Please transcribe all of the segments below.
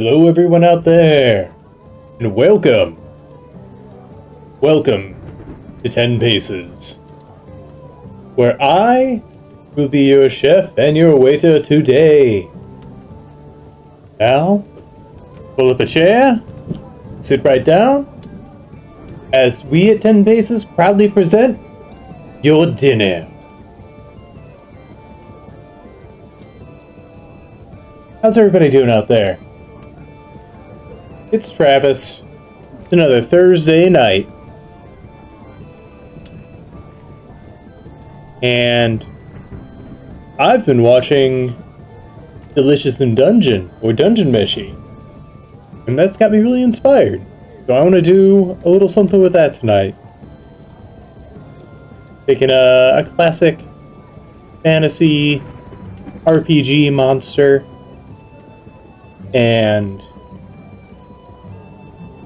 Hello everyone out there, and welcome to 10 Paces, where I will be your chef and your waiter today. Now, pull up a chair, sit right down, as we at 10 Paces proudly present your dinner. How's everybody doing out there? It's Travis. It's another Thursday night. And I've been watching Delicious in Dungeon, or Dungeon Meshi. And that's got me really inspired. So I want to do a little something with that tonight. Taking a classic fantasy RPG monster and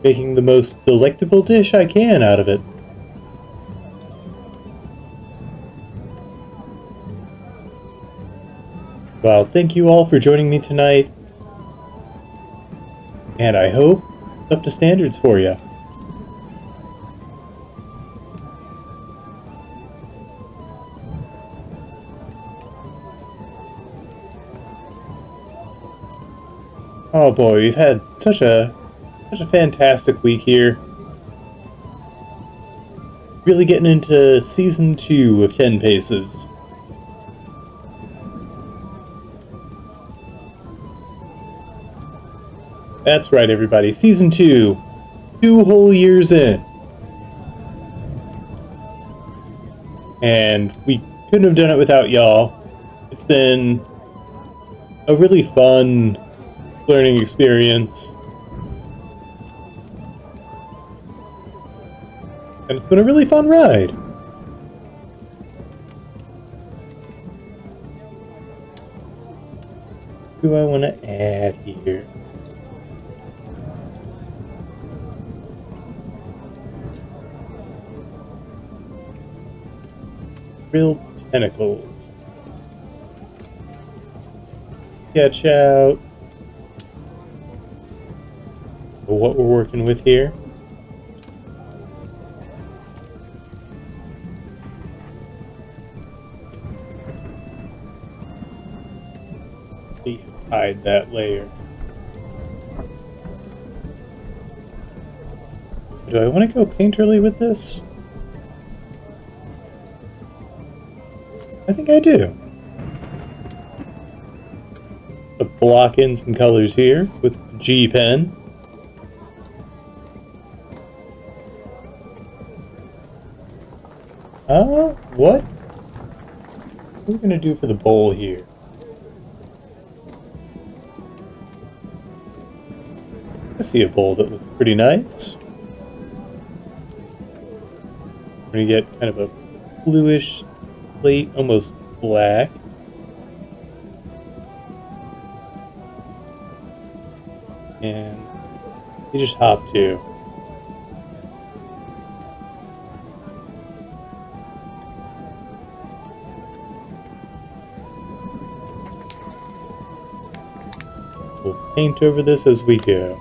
making the most delectable dish I can out of it. Well, thank you all for joining me tonight, and I hope it's up to standards for you. Oh boy, we've had such a fantastic week here. Really getting into Season 2 of 10 Paces. That's right, everybody. Season 2. 2 whole years in. And we couldn't have done it without y'all. It's been a really fun learning experience. And it's been a really fun ride. What do I want to add here? Grilled tentacles. Sketch out what we're working with here. Hide that layer. Do I want to go painterly with this? I think I do. I'll block in some colors here with G pen. What? What are we gonna do for the bowl here? I see a bowl that looks pretty nice. We're gonna get kind of a bluish plate, almost black. And you just hop to. We'll paint over this as we go.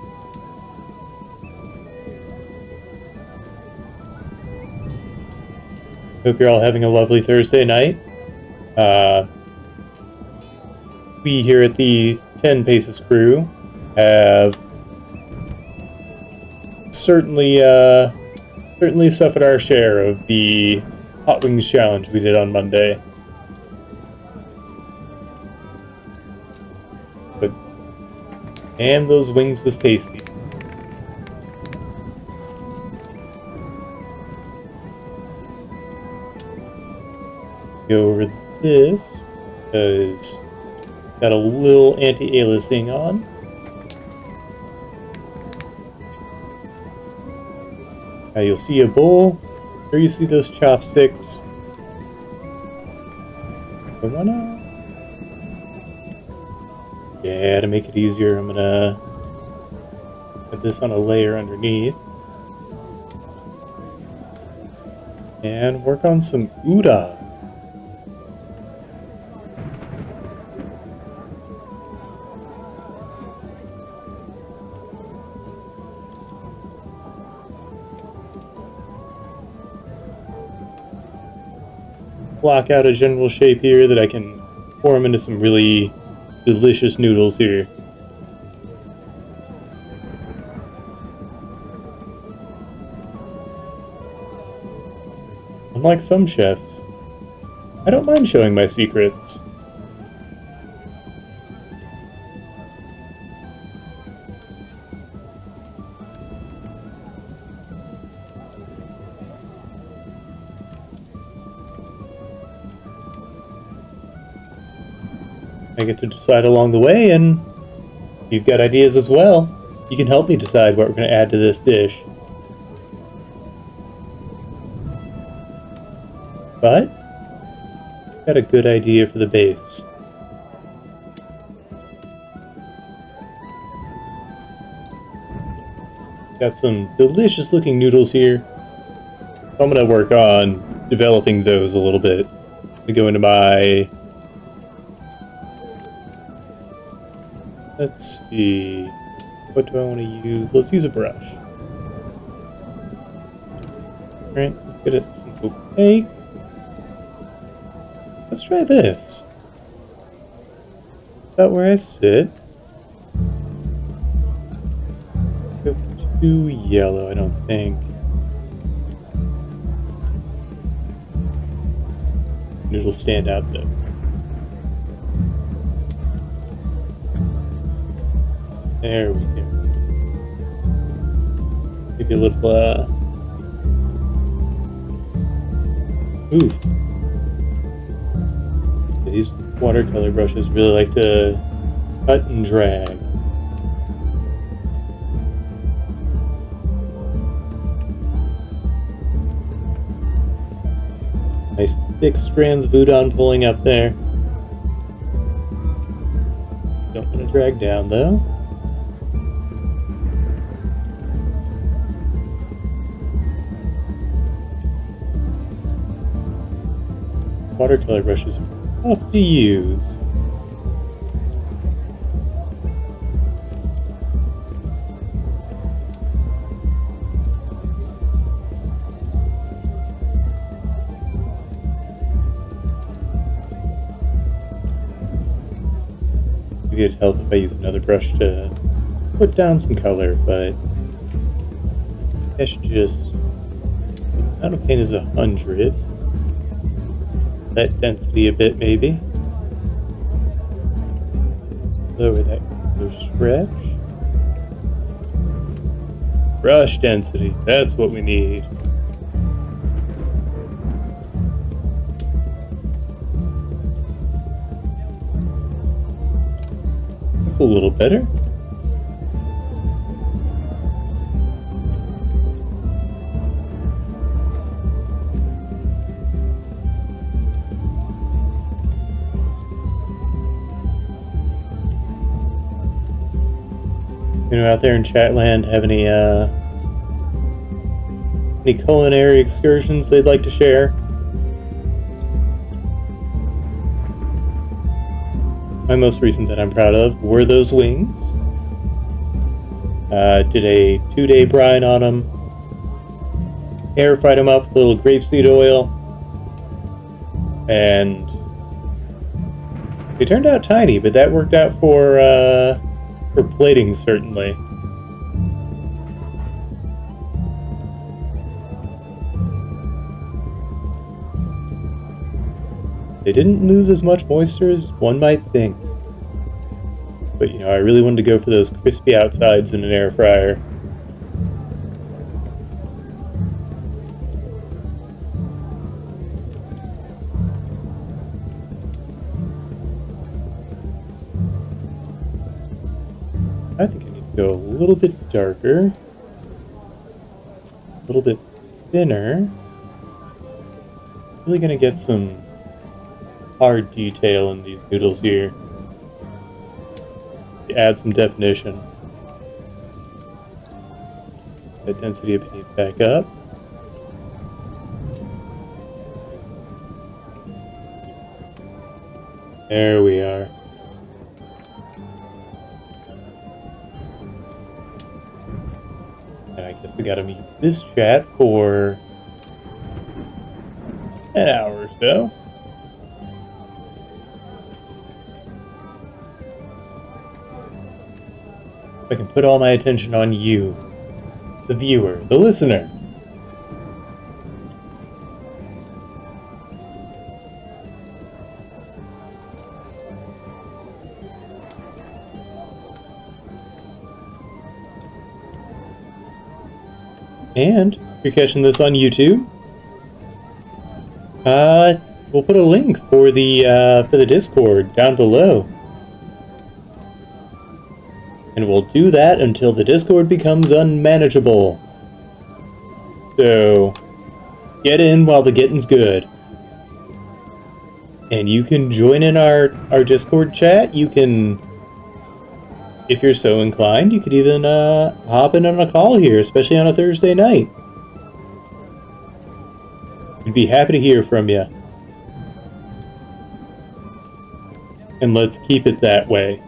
Hope you're all having a lovely Thursday night. We here at the 10 Paces crew have certainly suffered our share of the Hot Wings Challenge we did on Monday. But damn, those wings was tasty. Go over this because got a little anti-aliasing on. Now you'll see a bowl. Here you see those chopsticks. I wanna, yeah, to make it easier, I'm gonna put this on a layer underneath and work on some Uda. block out a general shape here that I can form into some really delicious noodles here. Unlike some chefs, I don't mind showing my secrets. I get to decide along the way, and you've got ideas as well. You can help me decide what we're going to add to this dish. But got a good idea for the base. Got some delicious looking noodles here. I'm going to work on developing those a little bit. I'm going to go into my... Let's see. What do I want to use? Let's use a brush. Alright, let's get it some opaque. Let's try this. About where I sit. Go too yellow, I don't think. It'll stand out though. There we go. Maybe a little, ooh. These watercolor brushes really like to cut and drag. Nice thick strands of udon pulling up there. Don't want to drag down though. Watercolor brushes are tough to use. Maybe it'd help if I use another brush to put down some color, but I should just... The amount of paint is 100. That density a bit, maybe. Lower that color stretch. Brush density, that's what we need. That's a little better. Anyone out there in Chatland have any culinary excursions they'd like to share? My most recent that I'm proud of were those wings. Did a 2-day brine on them. Air fried them up with a little grapeseed oil. And they turned out tiny, but that worked out for plating, certainly. They didn't lose as much moisture as one might think. But, you know, I really wanted to go for those crispy outsides in an air fryer. I think I need to go a little bit darker, a little bit thinner. Really gonna get some hard detail in these noodles here. Add some definition. That density of paint back up. There we are. And I guess we gotta meet this chat for an hour or so. I can put all my attention on you, the viewer, the listener. And if you're catching this on YouTube, we'll put a link for the Discord down below. And we'll do that until the Discord becomes unmanageable. So, get in while the getting's good. And you can join in our Discord chat. You can, if you're so inclined, you could even hop in on a call here, especially on a Thursday night. We'd be happy to hear from you. And let's keep it that way.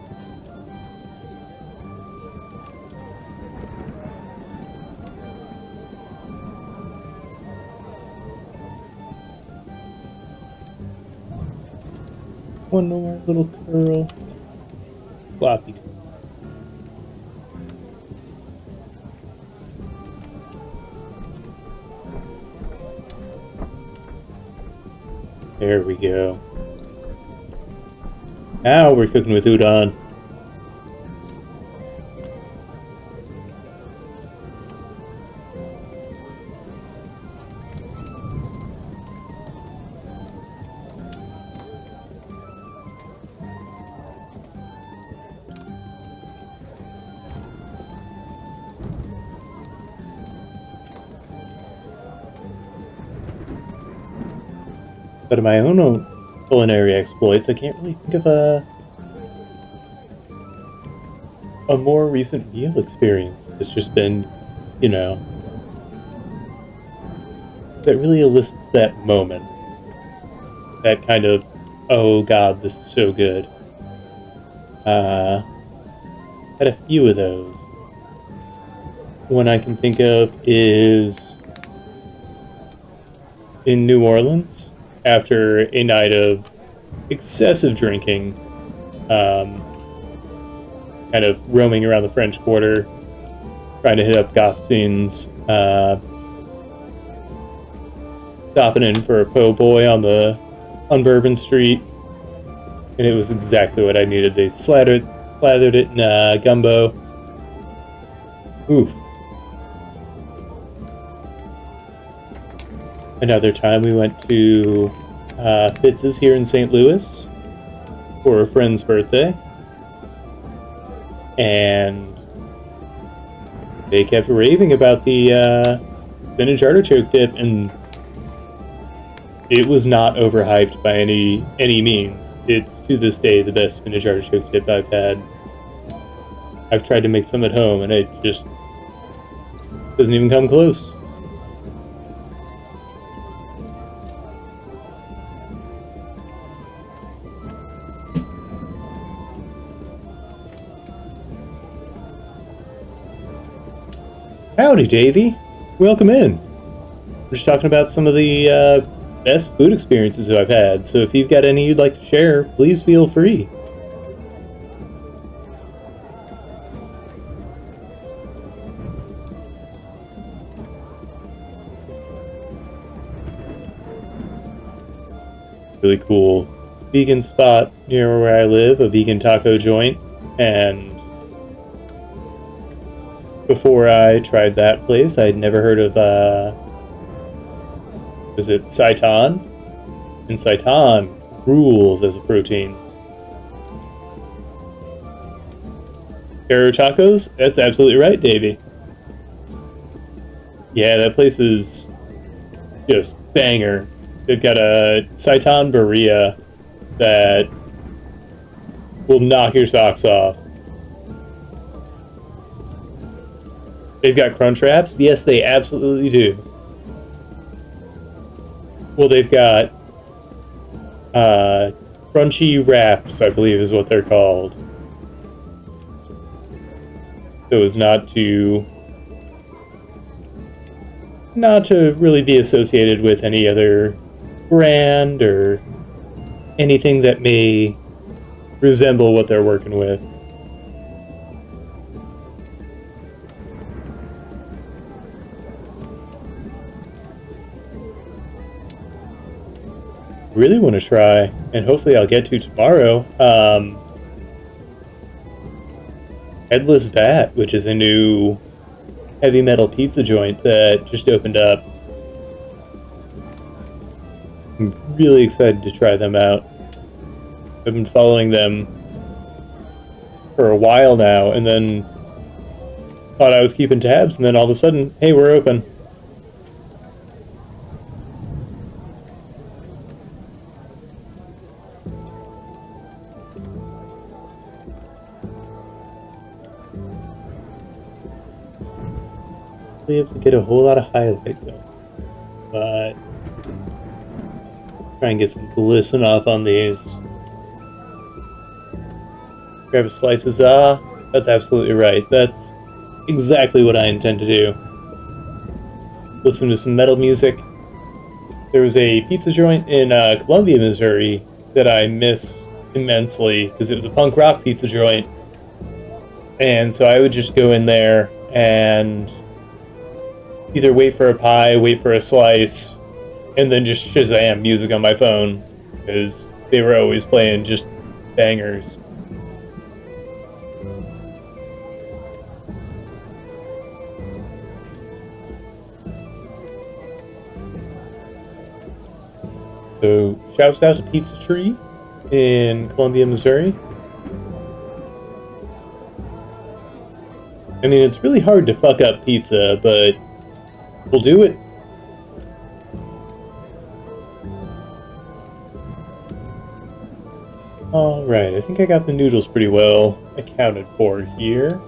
One more little curl. Floppy. There we go. Now we're cooking with udon. But of my own culinary exploits, I can't really think of a more recent meal experience that's just been, you know, that really elicits that moment. That kind of, oh god, this is so good. Had a few of those. One I can think of is in New Orleans. After a night of excessive drinking, kind of roaming around the French Quarter, trying to hit up goth scenes, stopping in for a po' boy on Bourbon Street, and it was exactly what I needed. They slathered it in gumbo. Oof. Another time we went to Fitz's here in St. Louis for a friend's birthday. And they kept raving about the spinach artichoke dip, and it was not overhyped by any means. It's to this day the best spinach artichoke dip I've had. I've tried to make some at home and it just doesn't even come close. Howdy, Davey. Welcome in. We're just talking about some of the best food experiences that I've had, so if you've got any you'd like to share, please feel free. Really cool vegan spot near where I live, a vegan taco joint, and before I tried that place, I'd never heard of, was it seitan? And seitan rules as a protein. Arrow tacos? That's absolutely right, Davey. Yeah, that place is just banger. They've got a seitan birria that will knock your socks off. They've got crunch wraps? Yes, they absolutely do. Well, they've got crunchy wraps, I believe is what they're called. So as not to really be associated with any other brand or anything that may resemble what they're working with. really want to try, and hopefully I'll get to tomorrow. Headless Bat, which is a new heavy metal pizza joint that just opened up. I'm really excited to try them out. I've been following them for a while now, and then thought I was keeping tabs, and then all of a sudden, hey, we're open. Able to get a whole lot of highlight though, but try and get some glisten off on these. Grab slices. That's absolutely right. That's exactly what I intend to do. Listen to some metal music. There was a pizza joint in Columbia, Missouri that I miss immensely because it was a punk rock pizza joint, and so I would just go in there and either wait for a pie, wait for a slice, and then just Shazam music on my phone, because they were always playing just bangers. So, shouts out to Pizza Tree in Columbia, Missouri. I mean, it's really hard to fuck up pizza, but we'll do it. Alright, I think I got the noodles pretty well accounted for here.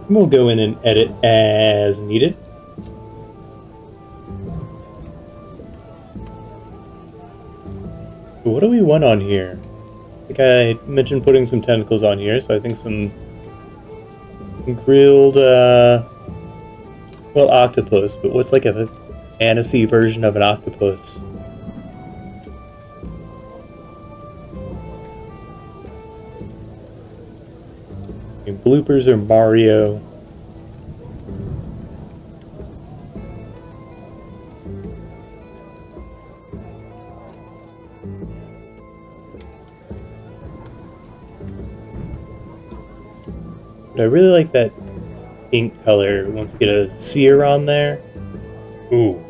We'll go in and edit as needed. So what do we want on here? I think I mentioned putting some tentacles on here, so I think some grilled, well, octopus, but what's like a fantasy version of an octopus? And bloopers or Mario. I really like that pink color once you get a sear on there. Ooh.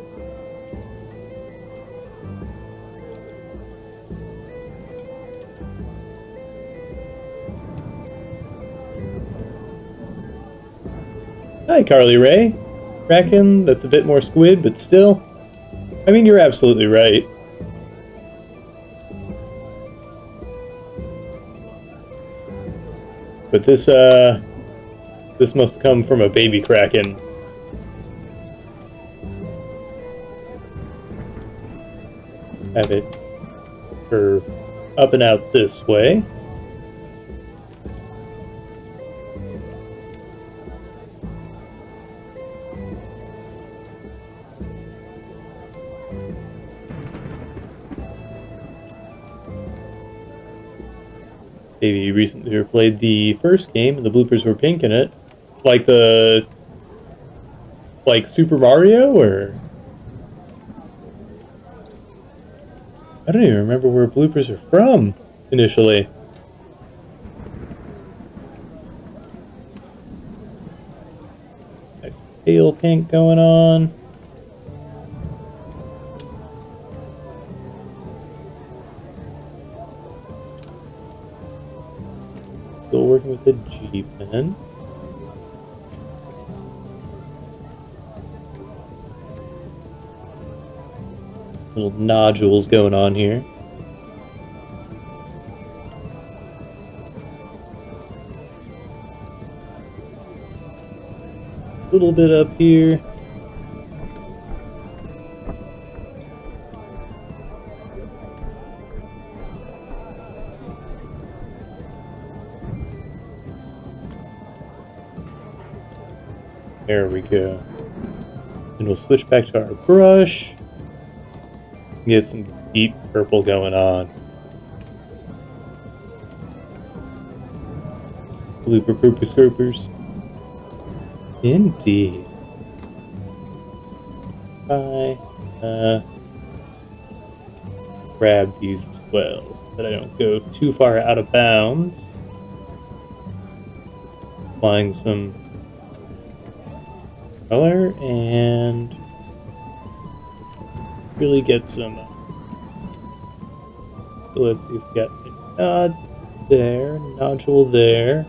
Hi, Carly Ray. Kraken, that's a bit more squid, but still. I mean, you're absolutely right. But this must come from a baby Kraken. Have it curve up and out this way. Maybe recently replayed the first game and the bloopers were pink in it. Like Super Mario, or I don't even remember where bloopers are from initially. Nice pale pink going on. Still working with the G pen. Little nodules going on here. A little bit up here. There we go. And we'll switch back to our brush. Get some deep purple going on. Blooper pooper scoopers. Indeed. I grab these as well so that I don't go too far out of bounds. Applying some color and really get some. So let's see if we got a nod there, nodule there.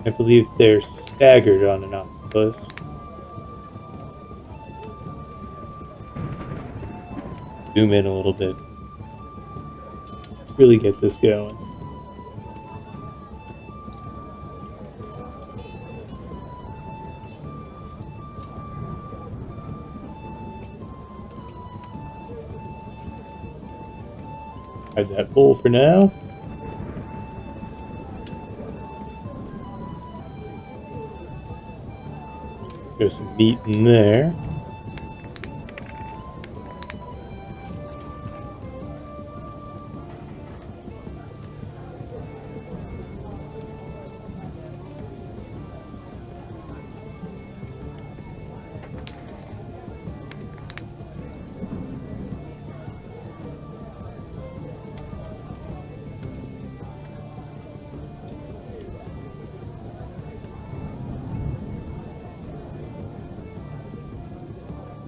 I believe they're staggered on an octopus. Zoom in a little bit. Really get this going. Hide that bowl for now. There's some meat in there.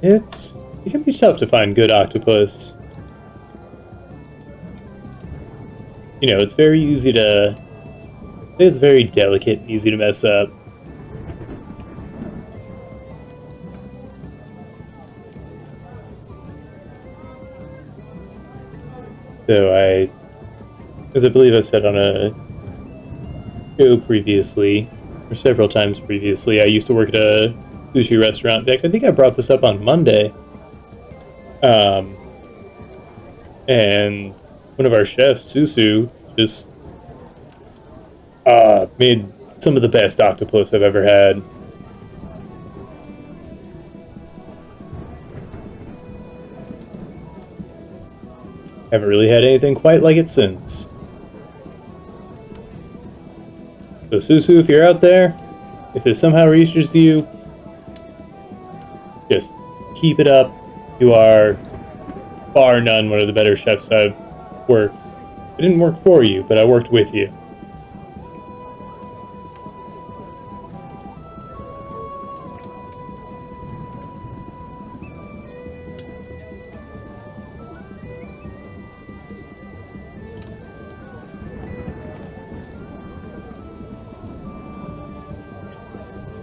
It can be tough to find good octopus. You know, it's very easy to... It's very delicate and easy to mess up. So as I believe I've said on a show previously, or several times previously, I used to work at a sushi restaurant. In fact, I think I brought this up on Monday. And one of our chefs, Susu, just made some of the best octopus I've ever had. Haven't really had anything quite like it since. So Susu, if you're out there, if this somehow reaches you, just keep it up. You are, bar none, one of the better chefs I've worked. I didn't work for you, but I worked with you.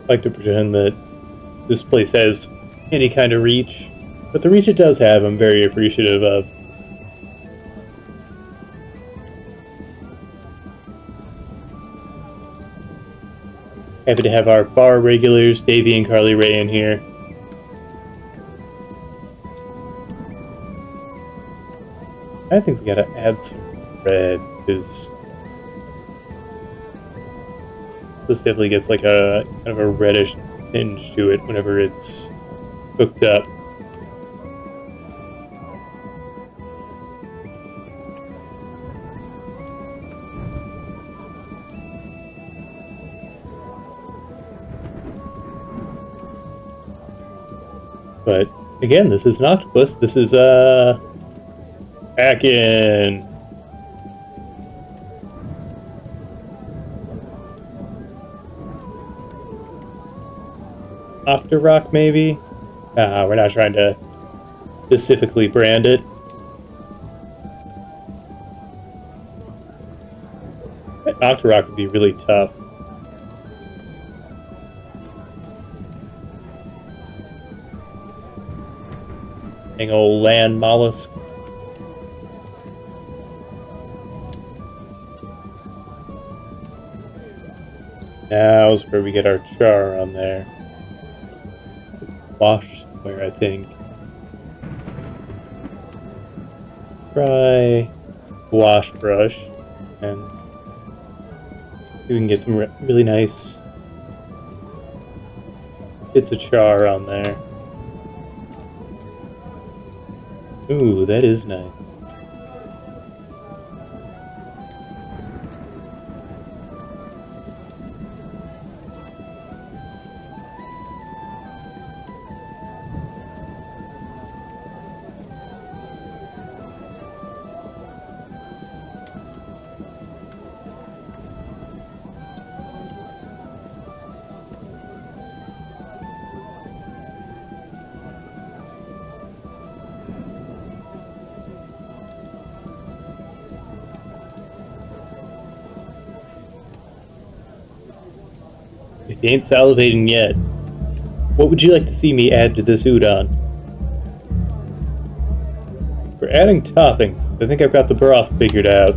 I like to pretend that this place has any kind of reach, but the reach it does have, I'm very appreciative of. Happy to have our bar regulars, Davey and Carly Ray, in here. I think we gotta add some red, because this definitely gets like a kind of a reddish tinge to it whenever it's cooked up. But again, this is an octopus. This is back in Octorock, maybe? We're not trying to specifically brand it. Octorock would be really tough. Dang old land mollusk. Now's where we get our char on there. Wash somewhere, I think. Try wash brush, and we can get some really nice bits of char on there. Ooh, that is nice. You ain't salivating yet. What would you like to see me add to this udon? We're adding toppings. I think I've got the broth figured out.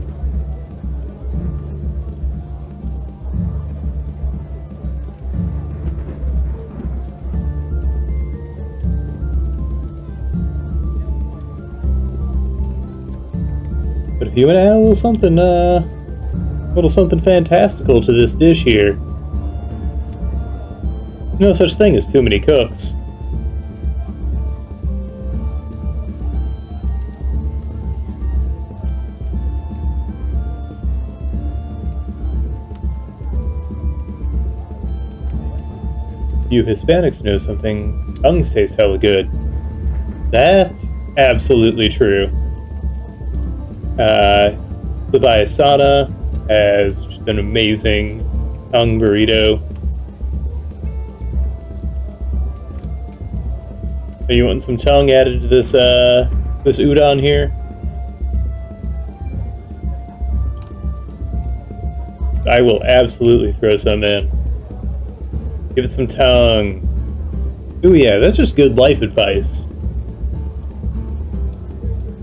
But if you want to add a little something fantastical to this dish here, no such thing as too many cooks. You Hispanics know something. Tongues taste hella good. That's absolutely true. Leviasana has just an amazing tongue burrito. Are you wanting some tongue added to this this udon here? I will absolutely throw some in. Give it some tongue. Ooh yeah, that's just good life advice.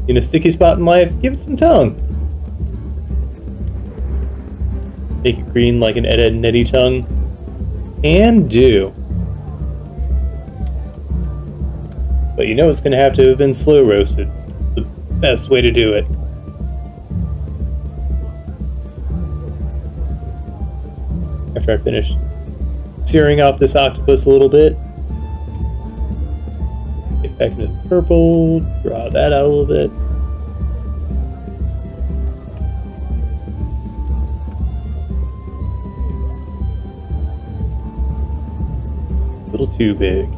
In a sticky spot in life, give it some tongue. Make it green like an Ed, Ed and tongue. And do. But you know it's going to have to have been slow roasted. The best way to do it. After I finish searing off this octopus a little bit. Get back into the purple. Draw that out a little bit. A little too big.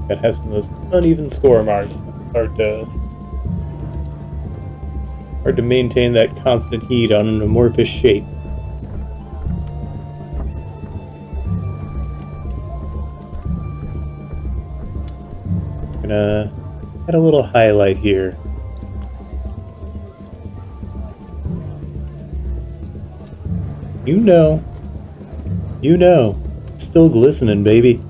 That has some of those uneven score marks. It's hard to maintain that constant heat on an amorphous shape. Gonna add a little highlight here. You know, it's still glistening, baby.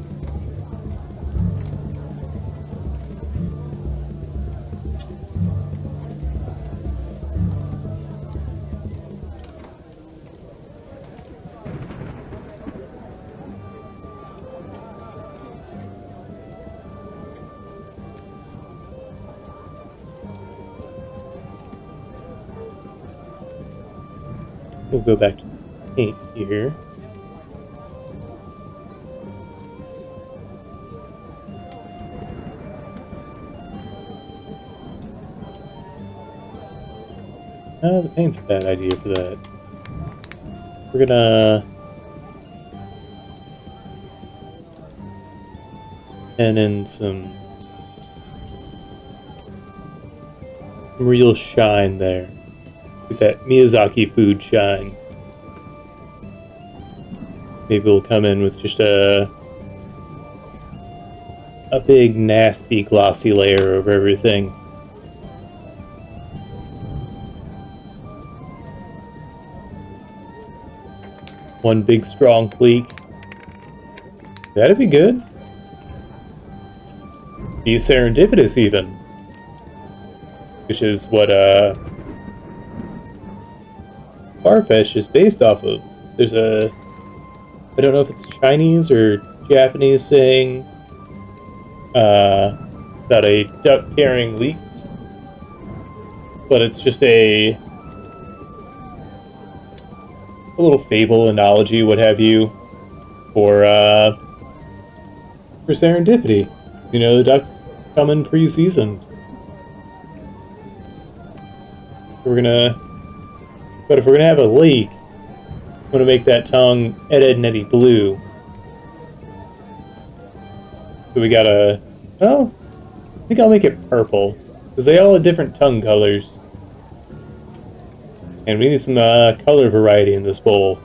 We'll go back to the paint here. No, the paint's a bad idea for that. We're gonna pen in some real shine there. With that Miyazaki food shine. Maybe we'll come in with just a big, nasty, glossy layer over everything. One big, strong fleek. That'd be good. Be serendipitous, even. Which is what, Farfetch is based off of. There's a... I don't know if it's Chinese or Japanese saying that a duck carrying leeks, but it's just a little fable, analogy, what have you, for serendipity. You know, the ducks come in pre-seasoned. But if we're gonna have a leek, I'm gonna make that tongue Ed, Ed and Eddie blue. So we gotta... Well, I think I'll make it purple. Because they all have different tongue colors. And we need some color variety in this bowl.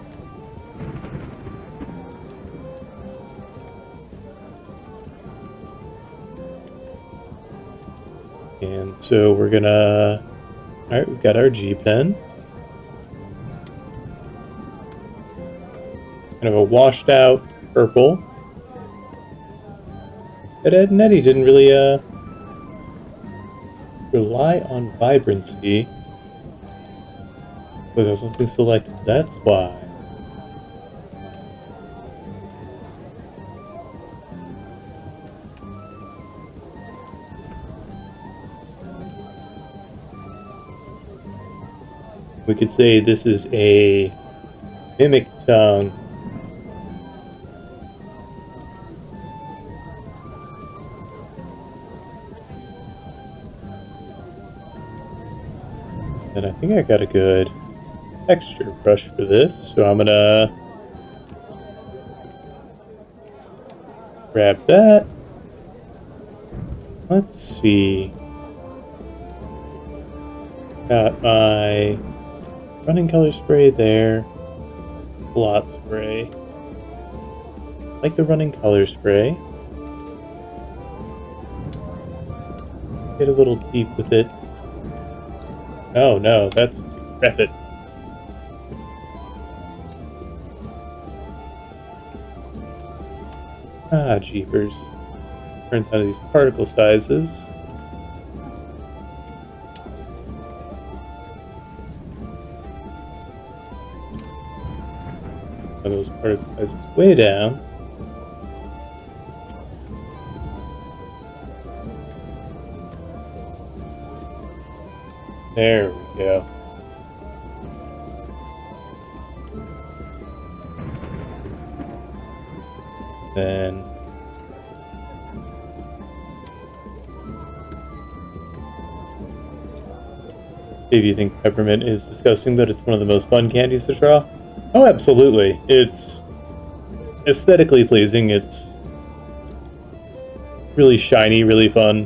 And so we're gonna... Alright, we've got our G-pen. Kind of a washed out purple. But Ed and Eddie didn't really rely on vibrancy. But there's something selected, that's why. We could say this is a mimic tongue. And I think I got a good texture brush for this, so I'm gonna grab that. Let's see. Got my running color spray there. Blot spray. Like the running color spray. Get a little deep with it. Oh no, that's decrepit. Ah, jeepers. Turns out these particle sizes. Those particle sizes way down. There we go. Then if you think peppermint is disgusting, but it's one of the most fun candies to draw. Oh, absolutely. It's aesthetically pleasing. It's really shiny, really fun.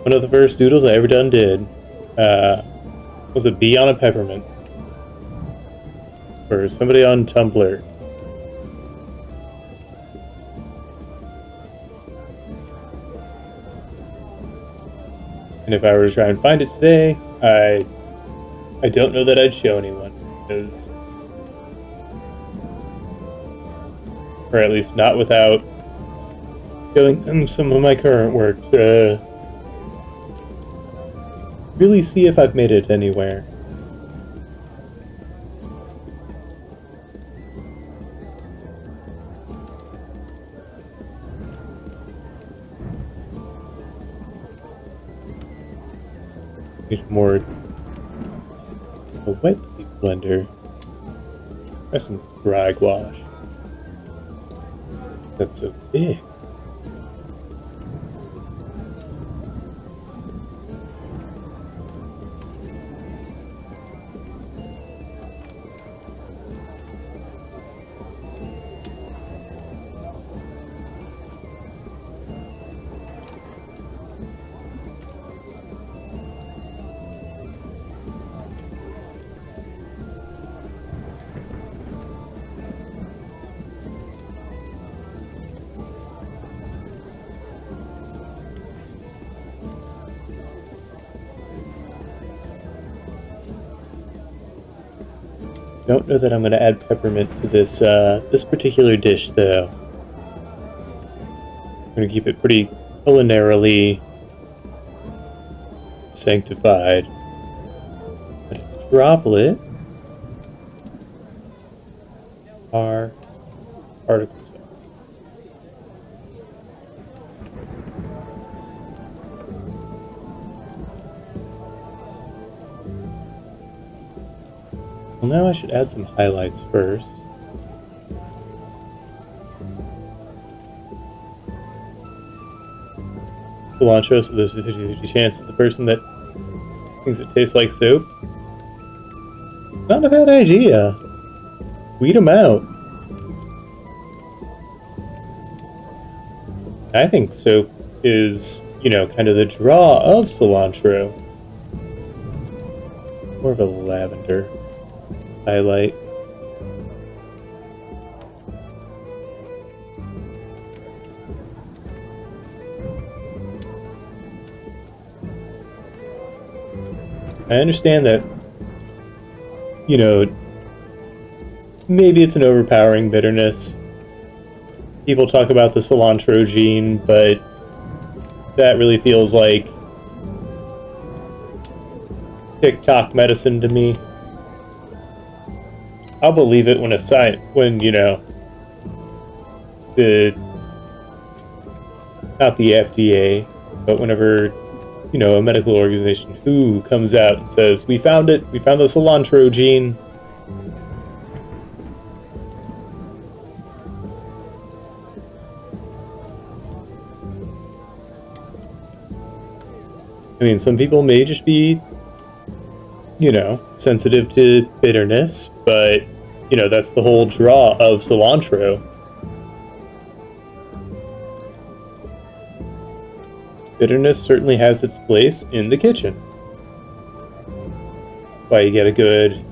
One of the first doodles I ever did was a bee on a peppermint for somebody on Tumblr. And if I were to try and find it today, I don't know that I'd show anyone, because, or at least not without showing them some of my current work to really see if I've made it anywhere. Need more a wet leaf blender. Try some dry gouache. That's so big. Don't know that I'm going to add peppermint to this this particular dish, though. I'm going to keep it pretty culinarily sanctified. But a droplet are particles. Well, now I should add some highlights first. Cilantro, so there's a 50-50 chance that the person that thinks it tastes like soap. Not a bad idea. Weed them out. I think soap is you know, kind of the draw of cilantro. More of a lavender highlight. I understand that, you know, maybe it's an overpowering bitterness. People talk about the cilantro gene, but that really feels like TikTok medicine to me. I'll believe it when you know, not the FDA, but whenever, you know, a medical organization who comes out and says, we found the cilantro gene. I mean, some people may just be, you know, sensitive to bitterness, but, you know, that's the whole draw of cilantro. Bitterness certainly has its place in the kitchen. Why, you get a good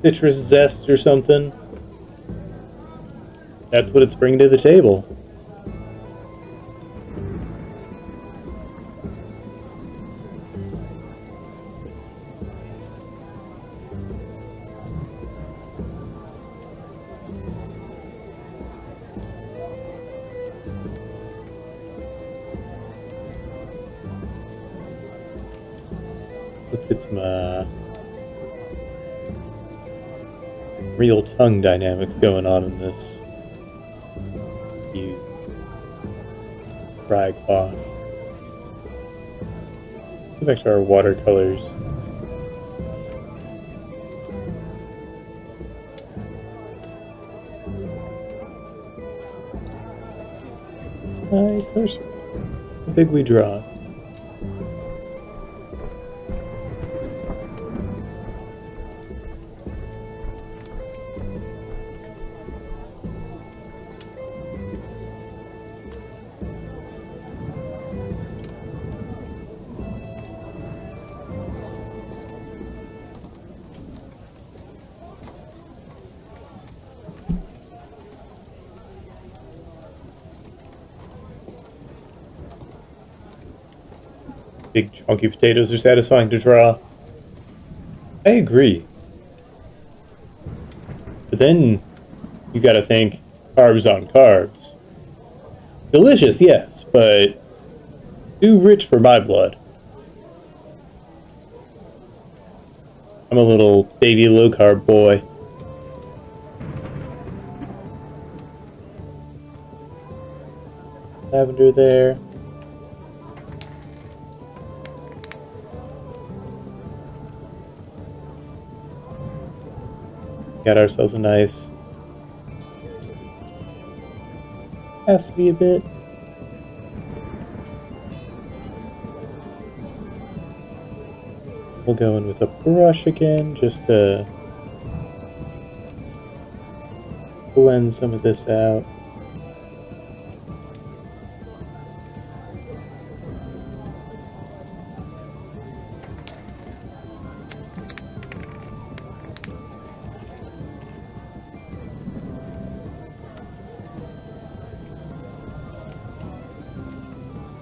citrus zest or something. That's what it's bringing to the table. Let's get some real tongue dynamics going on in this. You dry quash. Go back to our watercolors. Hi, cursor. How big we draw. Big chunky potatoes are satisfying to draw. I agree. But then you gotta think carbs on carbs. Delicious, yes, but too rich for my blood. I'm a little baby low carb boy. Lavender there. Got ourselves a nice opacity a bit. We'll go in with a brush again just to blend some of this out.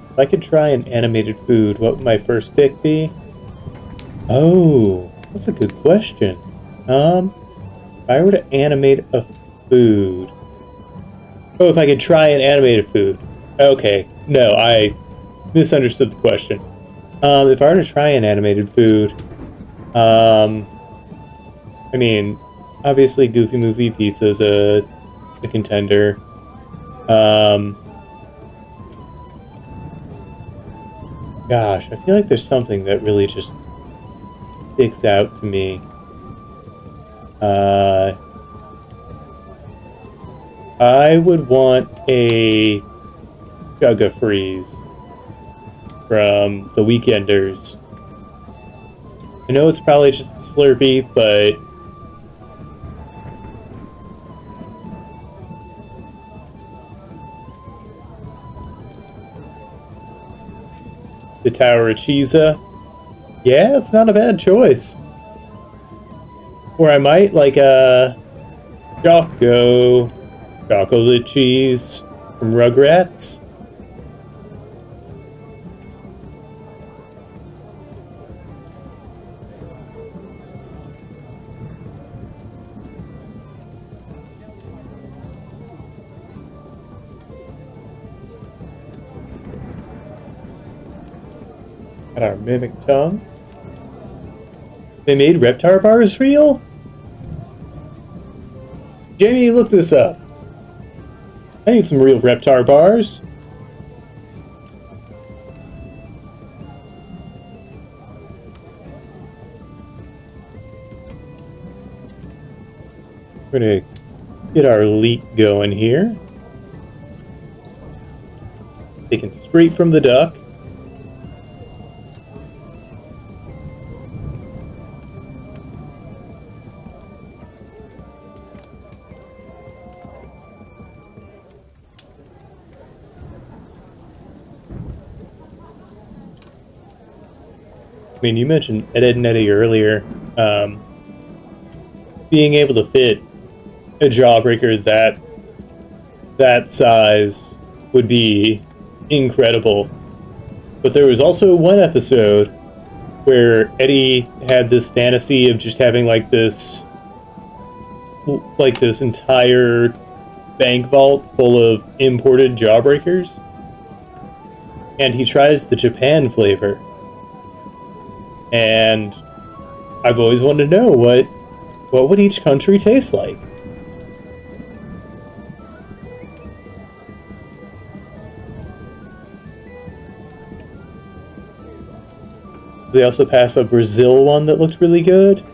If I could try an animated food, what would my first pick be? Oh, that's a good question. If I were to animate a food... Oh, if I could try an animated food. Okay, no, I misunderstood the question. If I were to try an animated food, I mean, obviously Goofy Movie Pizza is a contender. Gosh, I feel like there's something that really just sticks out to me. I would want a Chug-a-Freeze from The Weekenders. I know it's probably just a Slurpee, but Tower of Cheesa. Yeah, it's not a bad choice. Or I might like Choco chocolate cheese from Rugrats. Got our mimic tongue. They made Reptar bars real? Jamie, look this up. I need some real Reptar bars. We're gonna get our leek going here. Taken straight from the duck. I mean, you mentioned Ed, Edd n Eddy earlier. Being able to fit a Jawbreaker that size would be incredible. But there was also one episode where Eddie had this fantasy of just having like this entire bank vault full of imported Jawbreakers, and he tries the Japan flavor. And I've always wanted to know what would each country taste like. They also passed a Brazil one that looked really good.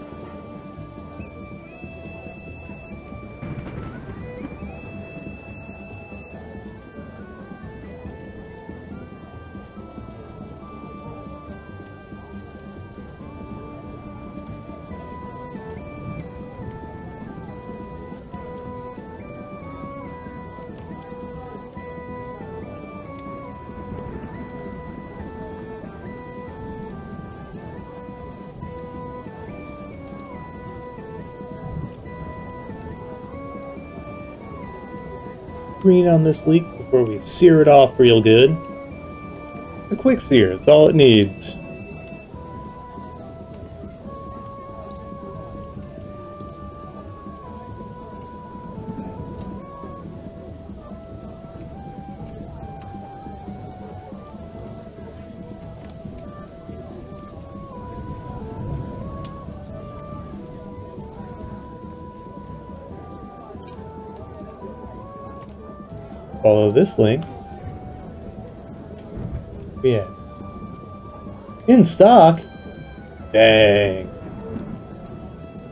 Green on this leek before we sear it off real good. A quick sear, that's all it needs. Follow this link. Yeah. In stock? Dang.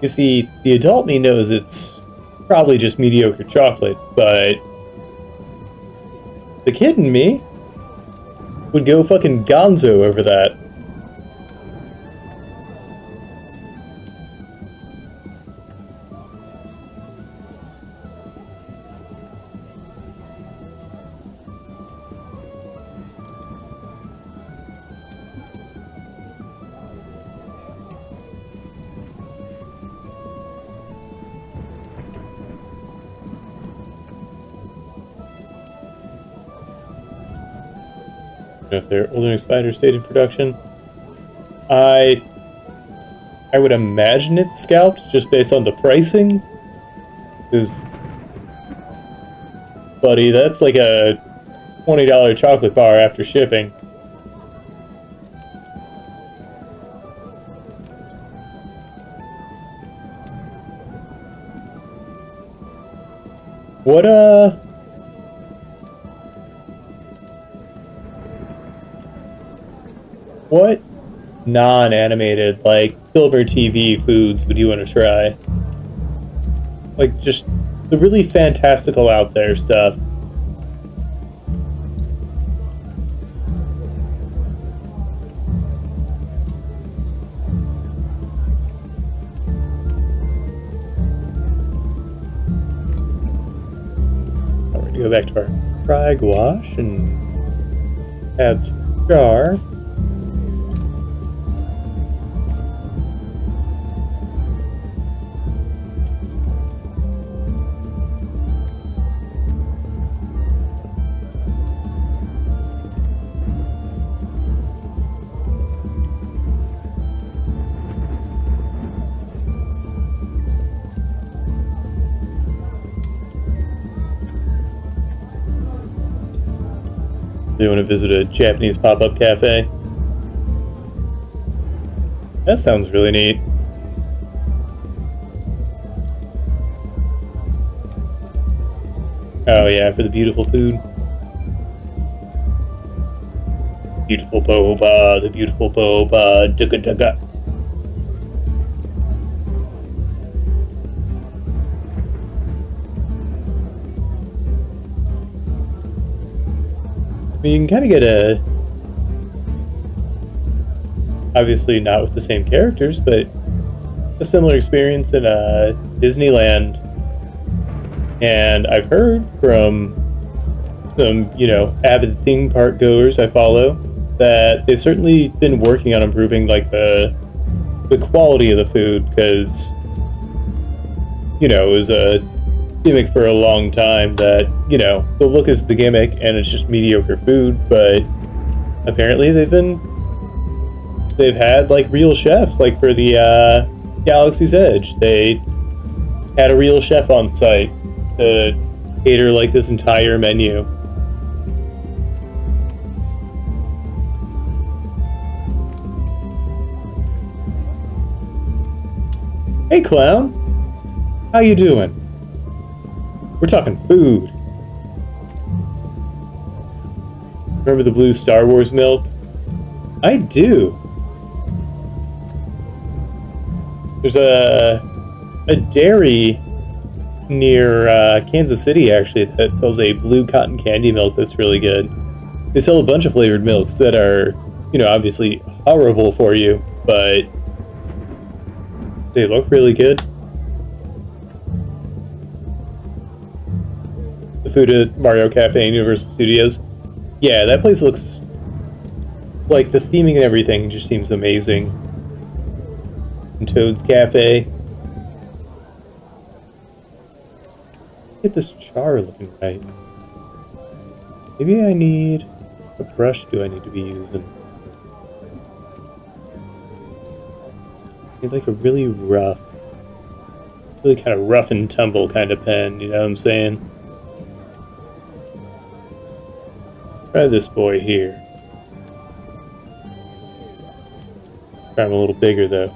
You see, the adult me knows it's probably just mediocre chocolate, but the kid in me would go fucking gonzo over that. If their older Spider stayed in production, I would imagine it's scalped just based on the pricing. Because, buddy, that's like a $20 chocolate bar after shipping. What non-animated, like, film or TV foods would you want to try? Like, just the really fantastical out there stuff. Alright, go back to our dry gouache and add some char. You want to visit a Japanese pop-up cafe? That sounds really neat. Oh yeah, for the beautiful food. Beautiful boba, the beautiful boba, Dakota. I mean, you can kind of get a... Obviously not with the same characters, but a similar experience in Disneyland. And I've heard from some, you know, avid theme park goers I follow that they've certainly been working on improving, like, the quality of the food, because, you know, it was a gimmick for a long time that, you know, the look is the gimmick and it's just mediocre food, but apparently they've had, like, real chefs, like, for the, Galaxy's Edge. They had a real chef on site to cater, like, this entire menu. Hey, clown! How you doing? We're talking food. Remember the blue Star Wars milk? I do. There's a dairy near Kansas City, actually, that sells a blue cotton candy milk that's really good. They sell a bunch of flavored milks that are, you know, obviously horrible for you, but they look really good. The food at Mario Cafe and Universal Studios. Yeah, that place looks... like, the theming and everything just seems amazing. And Toad's Cafe. Get this char looking right. Maybe I need... what brush do I need to be using? I need, like, a really rough... really kind of rough and tumble kind of pen, you know what I'm saying? Try this boy here. Try him a little bigger, though.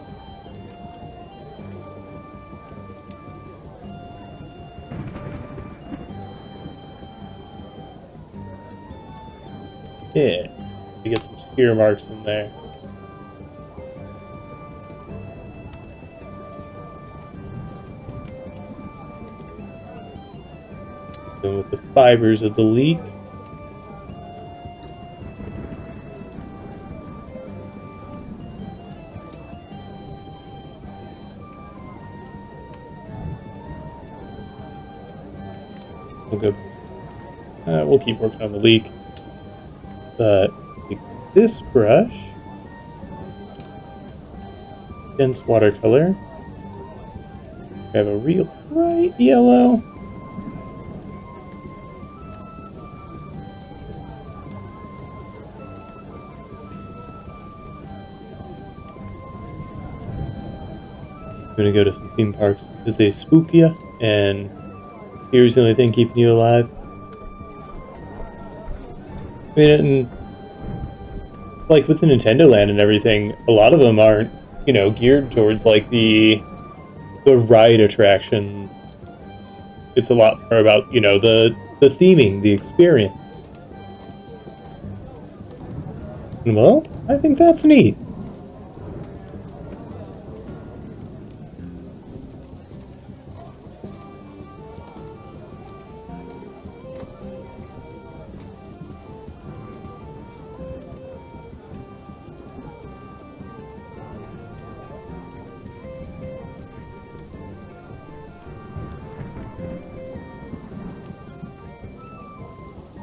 Yeah, you get some spear marks in there. And with the fibers of the leek. We'll keep working on the leek. But take this brush, dense watercolor. We have a real bright yellow. I'm gonna go to some theme parks because they spook you, and here's the only thing keeping you alive. I mean, and, like, with the Nintendo Land and everything, a lot of them aren't, you know, geared towards, like, the ride attraction. It's a lot more about, you know, the theming, the experience. And, well, I think that's neat.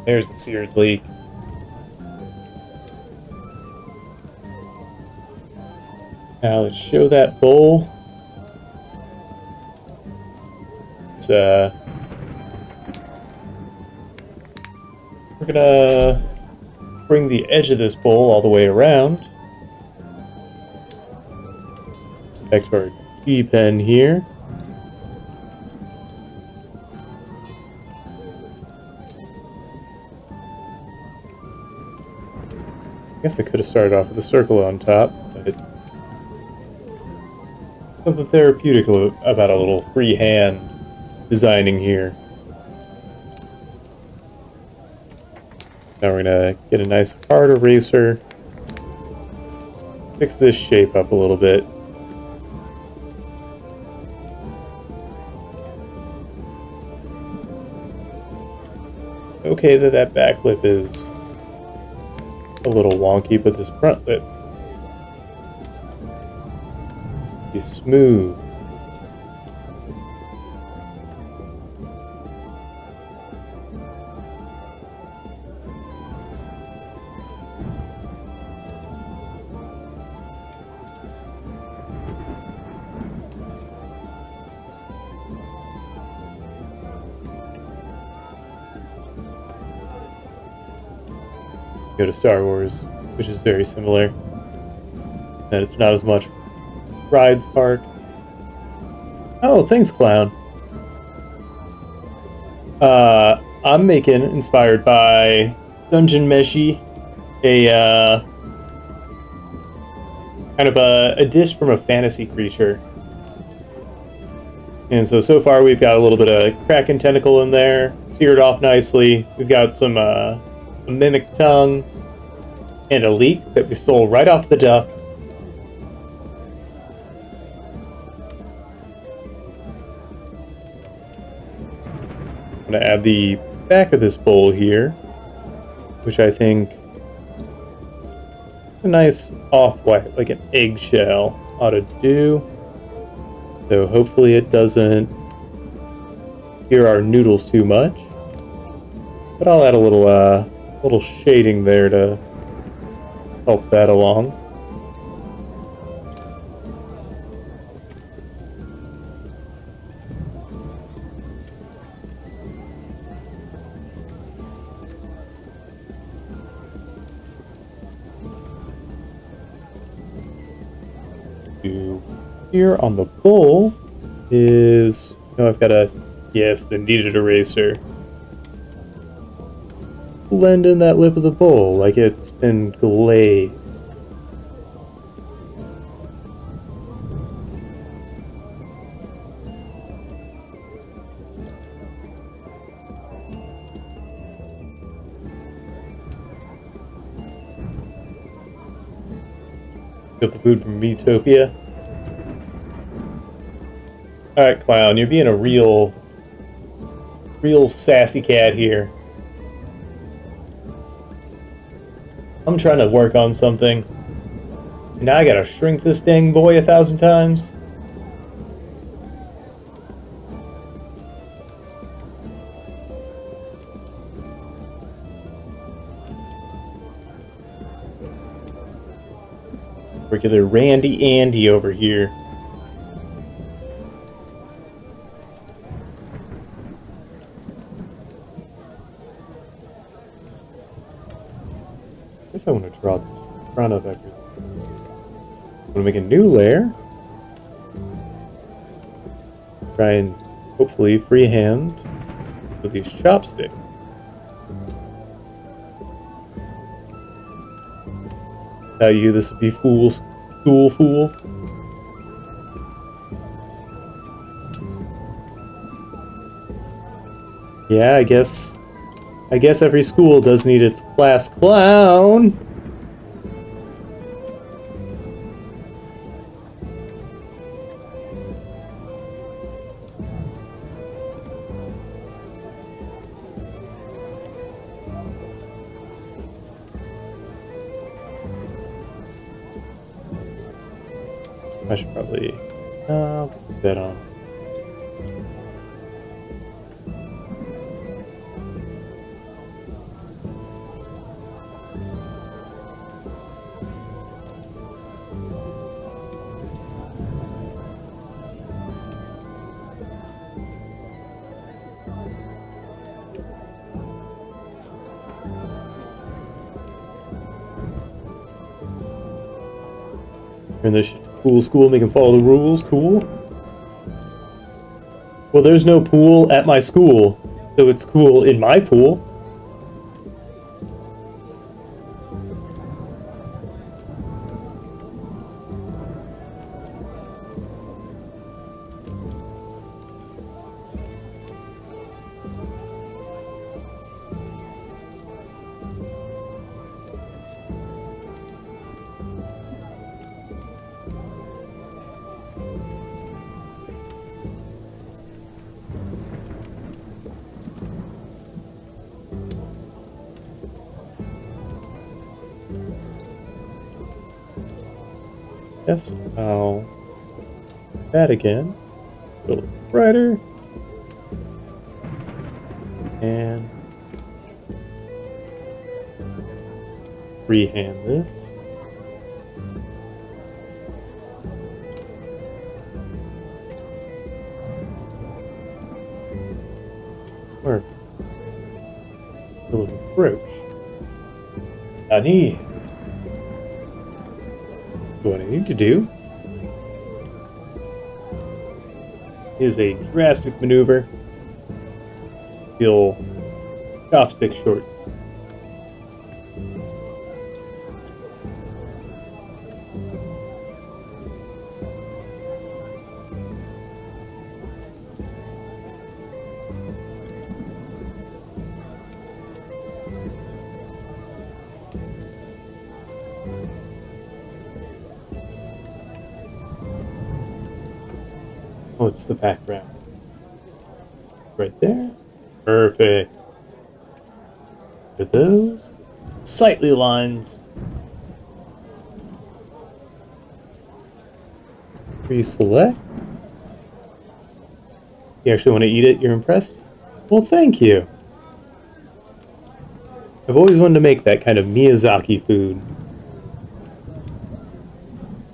There's the seared leek. Now let's show that bowl. It's, we're gonna bring the edge of this bowl all the way around. Back to our G-pen here. guess I could have started off with a circle on top, but something therapeutic about a little freehand designing here. Now we're gonna get a nice hard eraser, fix this shape up a little bit. Okay that back lip is a little wonky, but this front lip is smooth. Go to Star Wars, which is very similar, and it's not as much rides park. Oh, thanks, clown. I'm making, inspired by Dungeon Meshi, a kind of a dish from a fantasy creature. And so far we've got a little bit of Kraken tentacle in there, seared off nicely. We've got some a mimic tongue, and a leek that we stole right off the duck. I'm going to add the back of this bowl here, which I think a nice off-white, like an eggshell, ought to do. So hopefully it doesn't cure our noodles too much. But I'll add a little shading there to help that along. Here on the bowl is, I've got the kneaded eraser. Blend in that lip of the bowl like it's been glazed. Got the food from Metopia. Alright, clown, you're being a real sassy cat here. I'm trying to work on something. Now I gotta shrink this dang boy 1,000 times. Regular Randy Andy over here. I guess I want to draw this in front of everything. I'm going to make a new layer. Try and hopefully freehand with these chopsticks. Tell you this would be fool. Yeah, I guess every school does need its class clown. I should probably put that on. And this cool school, make him follow the rules. Cool. Well, there's no pool at my school, so it's cool in my pool. Yes, I'll do that again. A little brighter. And freehand this. Or a little brooch. Honey. What I need to do is a drastic maneuver. Feel chopstick short. Oh, it's the background. Right there. Perfect. For those sightly lines. Pre-select. You actually want to eat it? You're impressed? Well, thank you. I've always wanted to make that kind of Miyazaki food.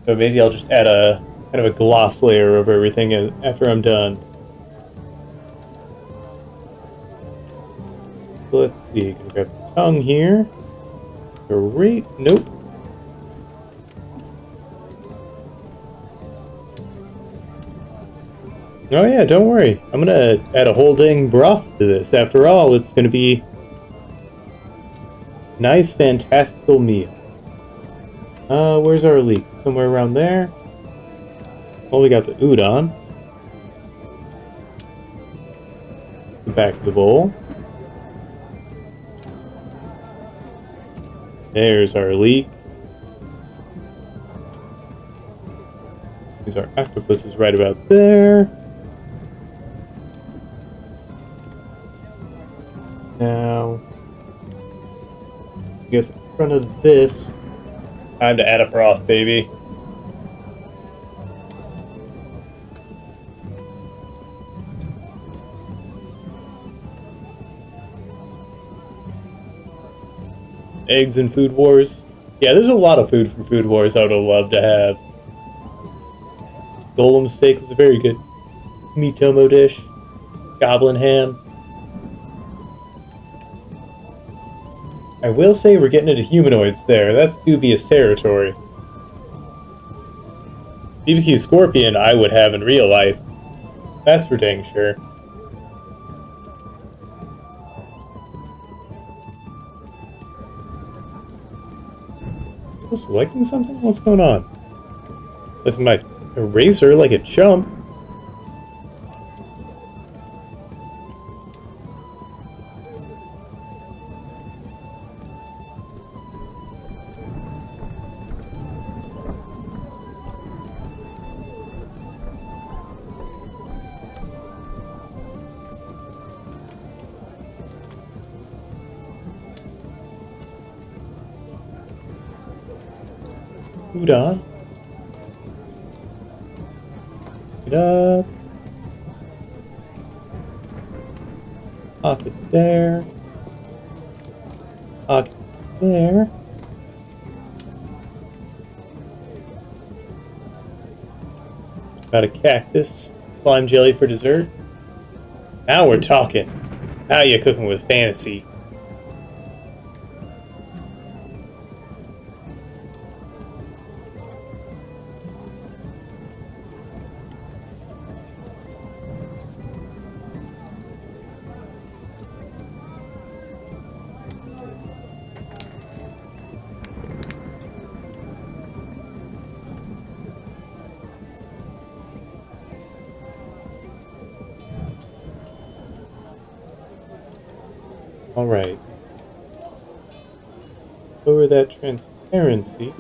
So maybe I'll just add a kind of a gloss layer over everything after I'm done. So let's see, gonna grab the tongue here. Great, nope. Oh yeah, don't worry. I'm gonna add a whole dang broth to this. After all, it's gonna be a nice, fantastical meal. Where's our leek? Somewhere around there. Oh, we got the udon. The back of the bowl. There's our leek. There's our octopus is right about there. Now, I guess in front of this, time to add a broth, baby. Eggs and Food Wars. Yeah, there's a lot of food from Food Wars I would have loved to have. Golem steak was a very good Mitomo dish. Goblin ham. I will say we're getting into humanoids there. That's dubious territory. BBQ Scorpion I would have in real life. That's for dang sure. Selecting something? What's going on? Lifting my eraser like a chump. Udon. Get up. Pocket there. Pocket there. Got a cactus. Slime jelly for dessert. Now we're talking. Now you're cooking with fantasy. Alright. Lower that transparency.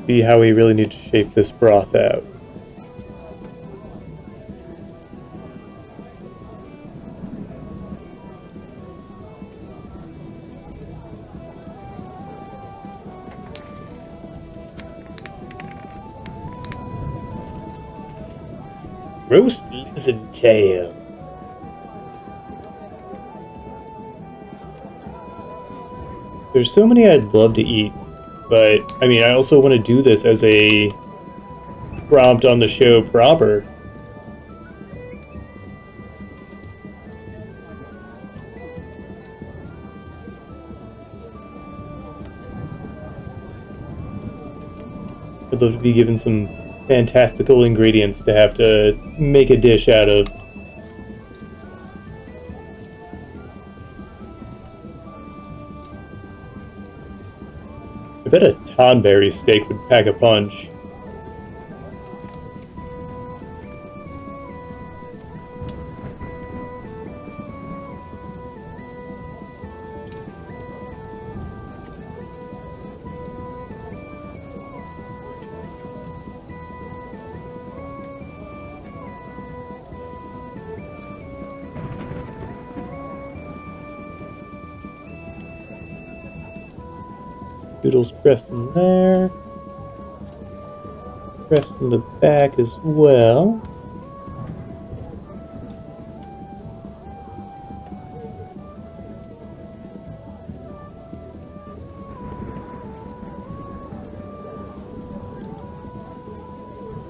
See how we really need to shape this broth out. Roast lizard tail. There's so many I'd love to eat, but I mean, I also want to do this as a prompt on the show proper. I'd love to be given some fantastical ingredients to have to make a dish out of. I bet a Tonberry steak would pack a punch. Noodles pressed in there. Pressed in the back as well.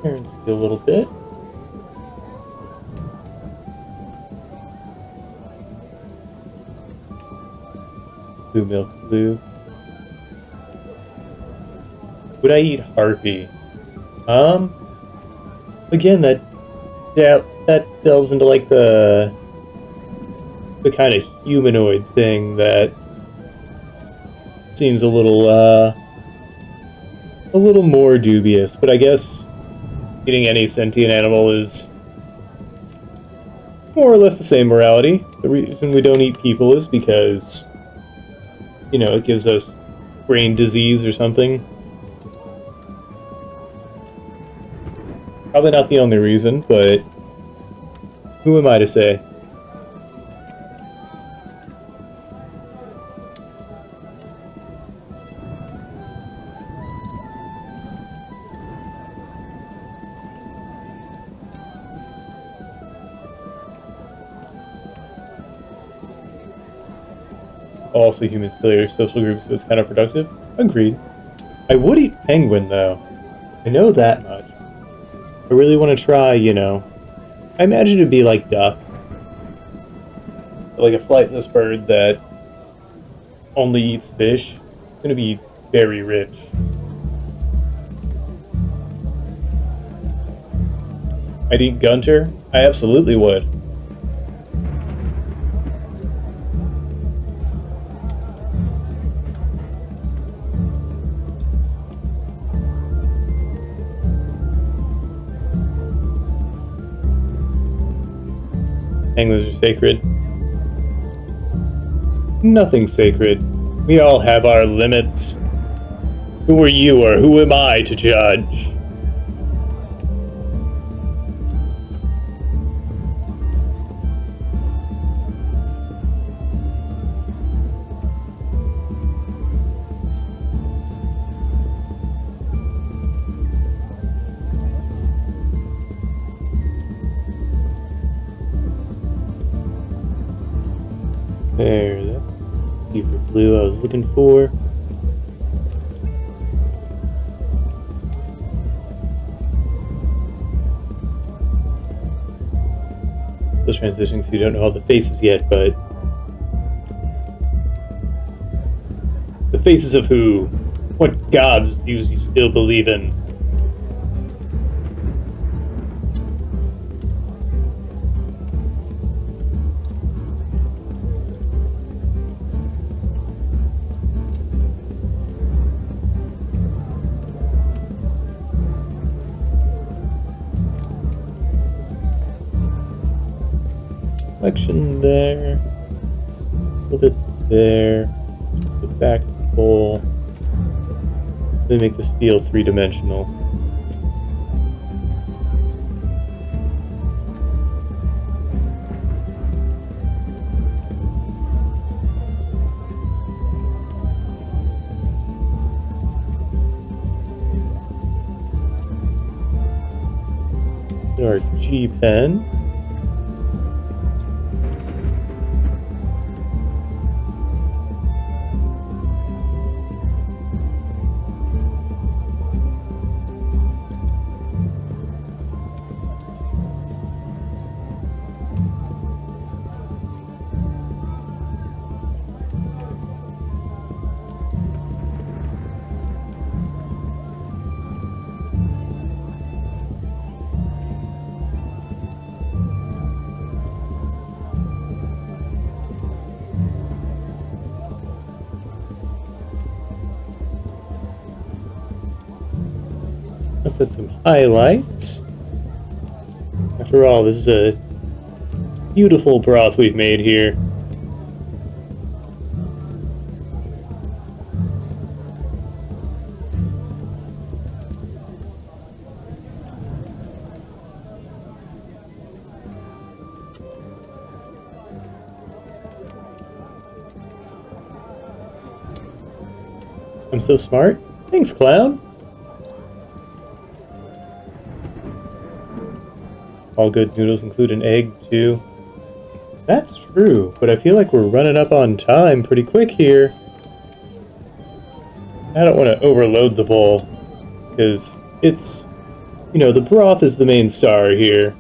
And see a little bit. Blue milk blue. Would I eat harpy? Again, that delves into like the kind of humanoid thing that seems a little more dubious. But I guess eating any sentient animal is more or less the same morality. The reason we don't eat people is because, you know, it gives us brain disease or something. Probably not the only reason, but who am I to say? Also, humans play your social groups, so it's kind of productive. Agreed. I would eat penguin, though. I know that much. I really want to try, you know. I imagine it'd be like duck. Like a flightless bird that only eats fish. It's gonna be very rich. I'd eat Gunter? I absolutely would. Penguins are sacred. Nothing's sacred. We all have our limits. Who are you or who am I to judge? There, that's the deeper blue I was looking for. Those transitions, you don't know all the faces yet, but... The faces of who? What gods do you still believe in? Reflection there, a little bit there, the back of the bowl. They make this feel three-dimensional. Our G pen. Let's set some highlights. After all, this is a beautiful broth we've made here. I'm so smart. Thanks, clown. All good noodles include an egg, too. That's true, but I feel like we're running up on time pretty quick here. I don't want to overload the bowl, because it's, you know, the broth is the main star here.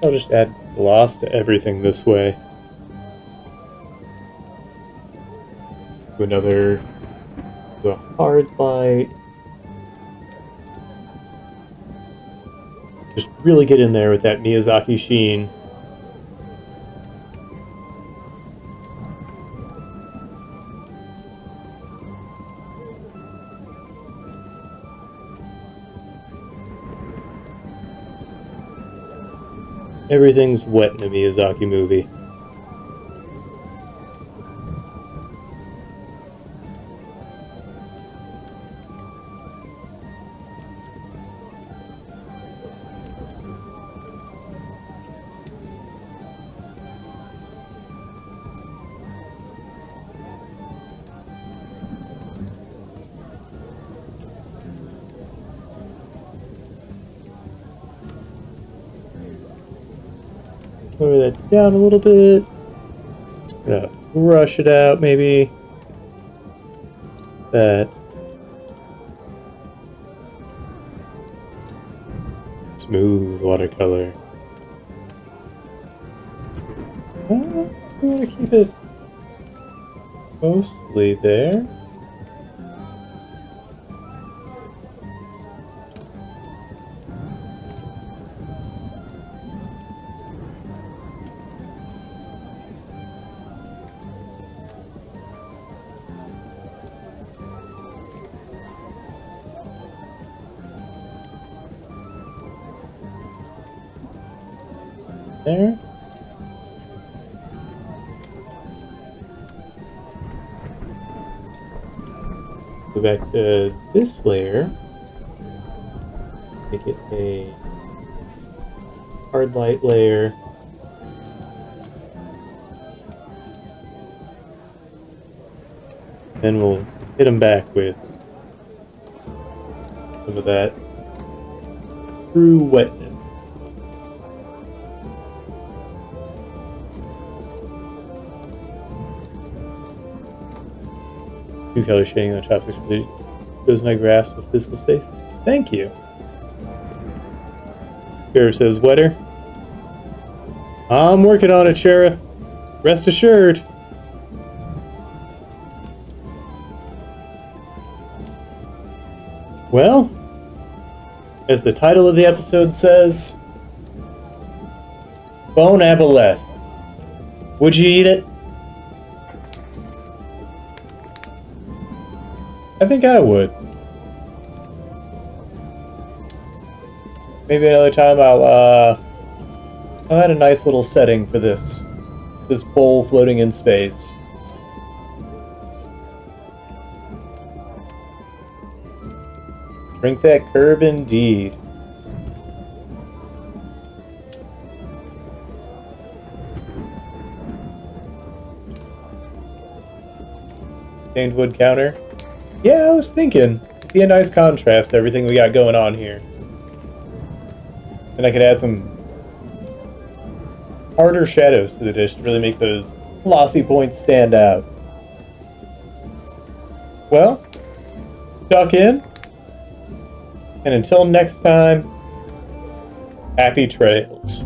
I'll just add gloss to everything this way. Do a hard light. Just really get in there with that Miyazaki sheen. Everything's wet in a Miyazaki movie. Lower that down a little bit. Gonna brush it out, maybe. That. Smooth watercolor. I want to keep it mostly there. There. Go back to this layer. Make it a hard light layer. Then we'll hit them back with some of that true wetness. Two color shading on chopsticks really shows my grasp of physical space. Thank you. Sheriff says wetter. I'm working on it, Sheriff. Rest assured. Well, as the title of the episode says, Bone Aboleth. Would you eat it? I think I would. Maybe another time I'll add a nice little setting for this. this bowl floating in space. Drink that curb indeed. Stained wood counter. Yeah, I was thinking. It'd be a nice contrast to everything we got going on here. And I could add some harder shadows to the dish to really make those glossy points stand out. Well, duck in. And until next time, happy trails.